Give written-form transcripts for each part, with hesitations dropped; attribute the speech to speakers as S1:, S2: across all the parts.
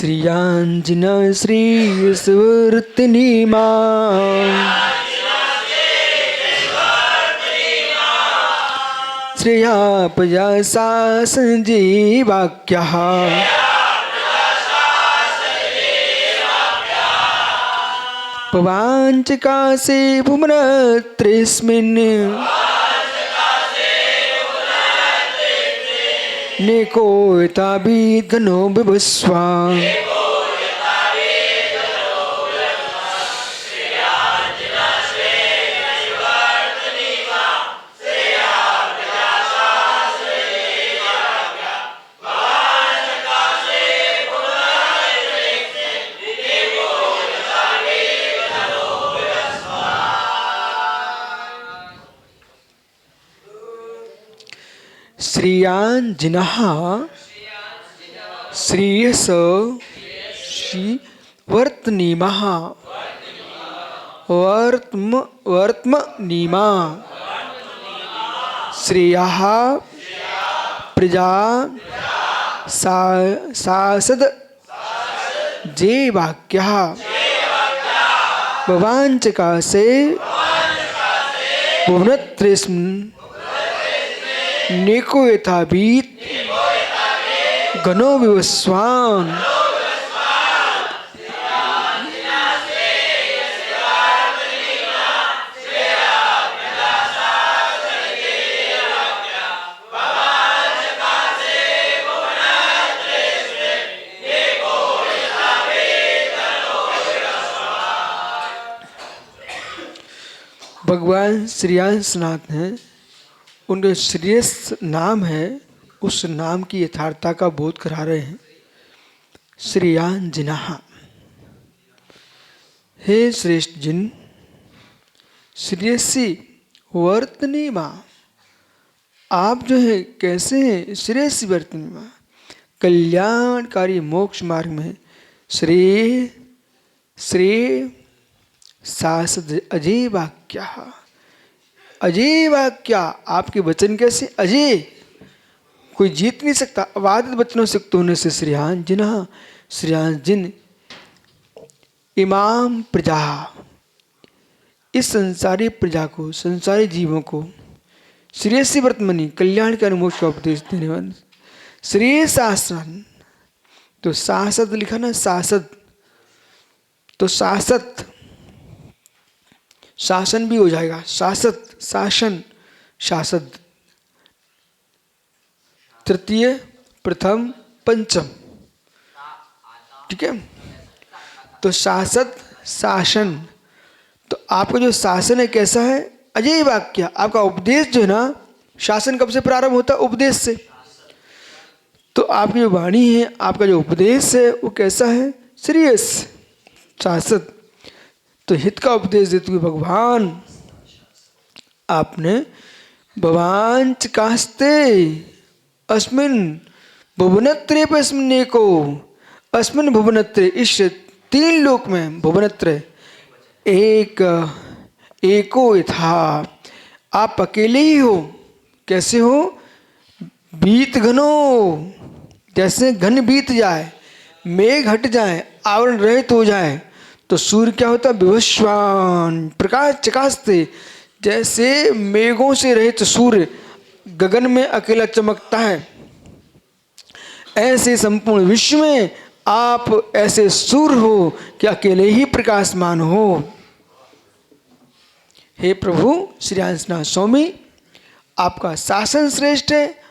S1: श्रियांजना श्रीस्वर्तिनीमा श्रेया प्रजा सा संजीवाक्यः पवांचकासे भुवनत्रयस्मिन् नेको यथाभिघ्नो बिभस्वा श्रियांजिनः श्रेयस वर्तनीमः वर्त्मनीमा श्रेयः प्रजा सासद जे वाक्यः भवांचकासे भुवनत्रयस्मिन् नेको यथाभित घनो विवस्वान् भगवान श्रेयांसनाथ हैं, उनका श्रेयस नाम है, उस नाम की यथार्थता का बोध करा रहे हैं। श्रेयांजिनः, हे श्रेष्ठ जिन, श्रेयसी वर्तनीमा, आप जो है कैसे हैं, श्रेयसी वर्तनीमा, कल्याणकारी मोक्ष मार्ग में श्रेय श्रेय शासद अजय वाक्य, अजय वाक्य, आपके वचन कैसे अजय, कोई जीत नहीं सकता, अबाधित वचनों से युक्त होने से श्रेयांजिनः, श्रेयांजिन इमाम प्रजा, इस संसारी प्रजा को, संसारी जीवों को श्रेयसी वर्तमनी, कल्याण के अनुमोक्ष का उपदेश देने वाले श्रेय शासन, तो शासद लिखा ना, शासद तो शासत, शासन भी हो जाएगा, शासत शासन शासद, तृतीय प्रथम पंचम, ठीक है। तो शासत शासन, तो आपका जो शासन है कैसा है, अजय वाक्य, आपका उपदेश जो है ना, शासन कब से प्रारंभ होता है, उपदेश से। तो आपकी जो वाणी है, आपका जो उपदेश है वो कैसा है, श्रेयस शासत, तो हित का उपदेश देते हुए भगवान आपने भवांच कास्ते अस्मिन भुवनत्रय अस्मिन को, अस्मिन भुवनत्रय, इस तीन लोक में भुवनत्रय एक एको यथा, आप अकेले ही हो, कैसे हो, बीत घनो, जैसे घन बीत जाए, मेघ हट जाए, आवरण रहित हो जाए, तो सूर्य क्या होता है, विवस्वान प्रकाश चकास्ते, जैसे मेघों से रहित सूर्य गगन में अकेला चमकता है, ऐसे संपूर्ण विश्व में आप ऐसे सूर्य हो कि अकेले ही प्रकाशमान हो। हे प्रभु श्रेयांसनाथ स्वामी, आपका शासन श्रेष्ठ है,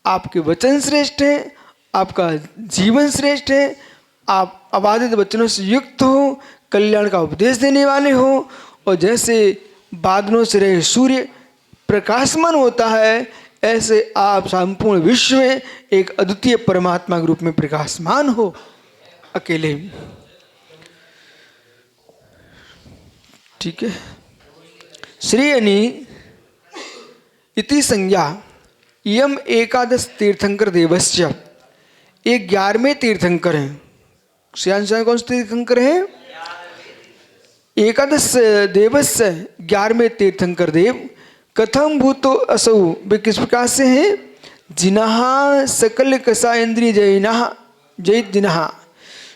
S1: आपके वचन श्रेष्ठ है, आपका जीवन श्रेष्ठ है, आप अबाधित वचनों से युक्त हो, कल्याण का उपदेश देने वाले हो, और जैसे बादलों से रहे सूर्य प्रकाशमान होता है, ऐसे आप संपूर्ण विश्व में एक अद्वितीय परमात्मा के रूप में प्रकाशमान हो, अकेले। ठीक है। श्रेयनी इति संज्ञा यम एकादश तीर्थंकर देवस्य, ये 11वें तीर्थंकर हैं। श्रेयांसनाथ कौन से तीर्थंकर हैं, एकादश देवस्य 11वें तीर्थंकर देव। कथम भूतो असौ, वे किस प्रकार से हैं, जिनहा सकल कसा इंद्रिय जयिनः, जय जिनहा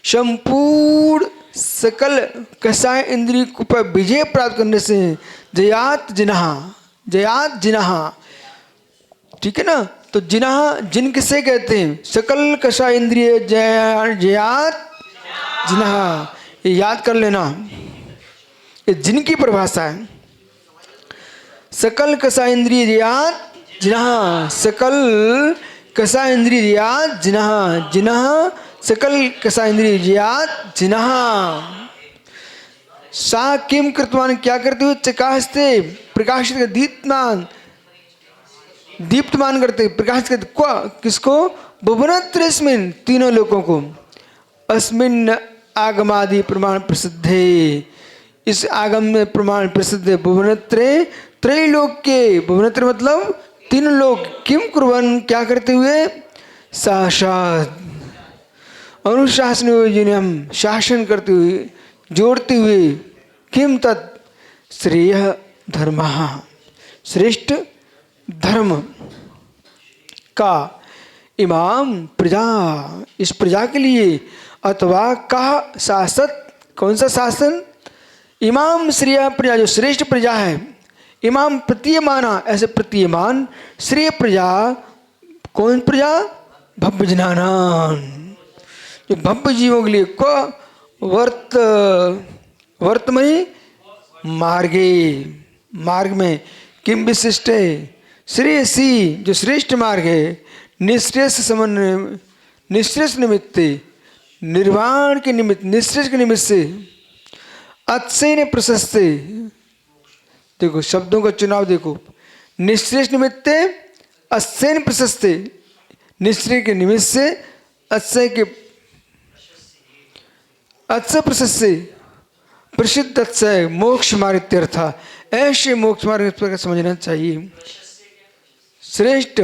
S1: संपूर्ण सकल कसाय इंद्रिय पर विजय प्राप्त करने से जयात जिन्हा, ठीक है ना। तो जिन्हा जिन किसे कहते हैं? सकल कसाय इंद्रिय जयात जिन्हा, ये याद कर लेना, ये जिन की परिभाषा है। सकल कसाय इंद्रिय जयात जिन्हा, सकल कसाय इंद्रिय जयात जिन्हा, जिन्हा सकल कसाय इंद्रिय जयात जिन्हा। सा किम कृतवान, क्या करते हुए? चकास्ते, प्रकाशित कर, दीप्तमान करते, प्रकाशित करते। क्या? किसको? भुवनत्रयस्मिन्, तीनों लोगों को। अस्मिन् आगमादि प्रमाण प्रसिद्धे, इस आगम में प्रमाण प्रसिद्ध है। भुवनत्रय, त्रैलोक के, भुवनत्रय मतलब तीन लोग। किम कुर्वन्, क्या करते हुए? साक्षात् अनुशासन योजनम, शासन करते हुए, जोड़ते हुए। किम तत् श्रेय धर्म, श्रेष्ठ धर्म का। इमाम प्रजा, इस प्रजा के लिए। अथवा का शासक, कौन सा शासन? इमाम श्रेय प्रजा, जो श्रेष्ठ प्रजा है। इमाम प्रतीयमाना, ऐसे प्रतीयमान श्रेय प्रजा। कौन प्रजा? भव्यजनानां, जो भव्य जीवों के लिए। को वर्तमयी मार्गे, मार्ग में। किम विशिष्ट है? श्रेयसी, जो श्रेष्ठ मार्ग है। निश्रेष समन्वय, निश्रेष निमित्त, निर्वाण के निमित्त, निश्रेष के निमित्त से। अत्सेन प्रशस्ते, देखो शब्दों का चुनाव देखो। निश्रेष निमित्त, अत्सेन प्रशस्ते, निश्रेष के निमित्त से, अत्सय के अत्सय प्रशस्त से, प्रसिद्ध अत्सय मोक्ष मार्ग इत्यर्थ। ऐसे मोक्ष मार्ग पर समझना चाहिए। श्रेष्ठ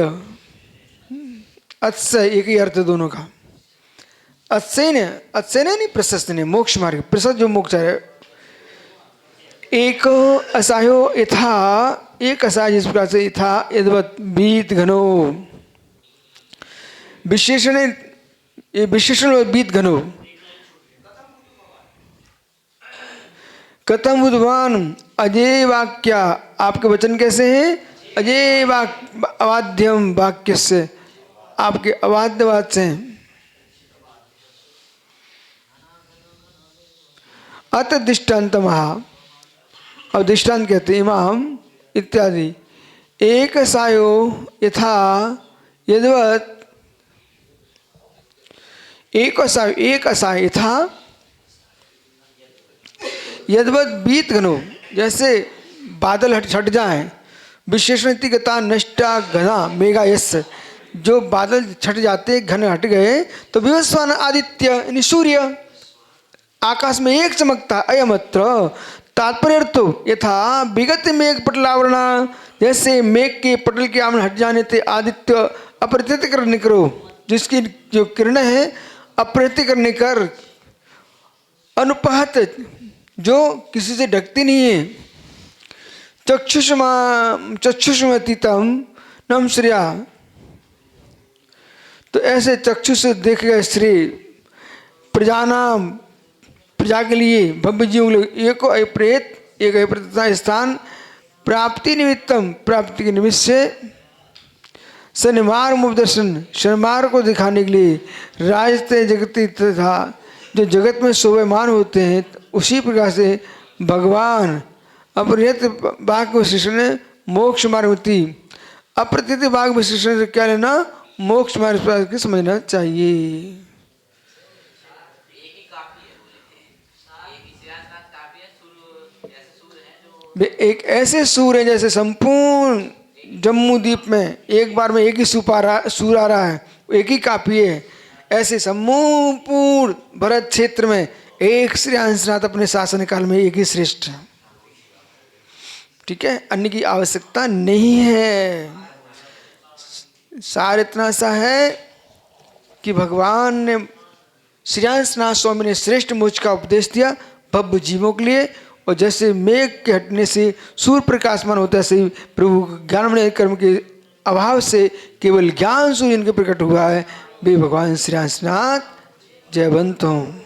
S1: अत्सय, एक ही अर्थ दोनों का। अत्सय ने, अत्सय ने नहीं, प्रशस्त ने, मोक्ष मार्ग, प्रशस्त जो मोक्ष है। एक असायो यथा, एक असाय जिस प्रकार से, यथा यद्वत् बीत घनो, विशेषण, ये विशेषण बीत घनो। कथम बुद्धवान अजय वाक्य, आपके वचन कैसे हैं? अजय वाक्य, अवाद्यम वाक्य से, आपके अवाद्य वाद से। अत दृष्टान्त महा, अब दृष्टांत कहते इमाम इत्यादि। एक सायो यथा यद्वत्, एक असाय, एक असाय यथा यद्वत् बीत घनो, जैसे बादल हट जाए। विशेषण गता नष्टा घना मेघा यश, जो बादल छट जाते, घन हट गए, तो विवस्वान आदित्य, यानी सूर्य आकाश में एक चमकता। अयमत्र, तात्पर्य तो यथा विगत मेघ पटलावरणा, जैसे मेघ के पटल के आवरण हट जाने थे। आदित्य अपरित करने करो, जिसकी जो किरणें हैं अपरित करने कर, अनुपहत, जो किसी से ढकती नहीं है। चक्षुषमतीतम नम श्रेया, तो ऐसे चक्षु से देखे गए श्री प्रजानाम, प्रजा के लिए, भव्य जीवों के लिए। एक अप्रेत, एक अप्रेतता स्थान, प्राप्ति निमित्तम, प्राप्ति के निमित्त से। शनिवार मुपदर्शन, शनिवार को दिखाने के लिए। राजते जगती तथा, जो जगत में शोभमान होते हैं, उसी प्रकार से भगवान अपरित वाक्य विशेषण मोक्ष मार्गवती। अप्रतित वाक्य विशेषण से क्या लेना? मोक्ष मार्ग की समझना चाहिए। एक ऐसे सूर है जैसे संपूर्ण जम्मू द्वीप में एक बार में एक ही सूर आ रहा है, एक ही काफी है। ऐसे संपूर्ण भरत क्षेत्र में एक श्री हंसनाथ अपने शासन काल में एक ही श्रेष्ठ है। ठीक है, अन्य की आवश्यकता नहीं है। सार इतना सा है कि भगवान ने श्री हंसनाथ स्वामी ने श्रेष्ठ मोक्ष का उपदेश दिया भव्य जीवों के लिए। और जैसे मेघ के हटने से सूर्य प्रकाशमान होता है, ऐसे प्रभु ज्ञानमय कर्म के अभाव से केवल ज्ञान सूर्य इनके प्रकट हुआ है। वे भगवान श्री हंसनाथ जयवंत हों।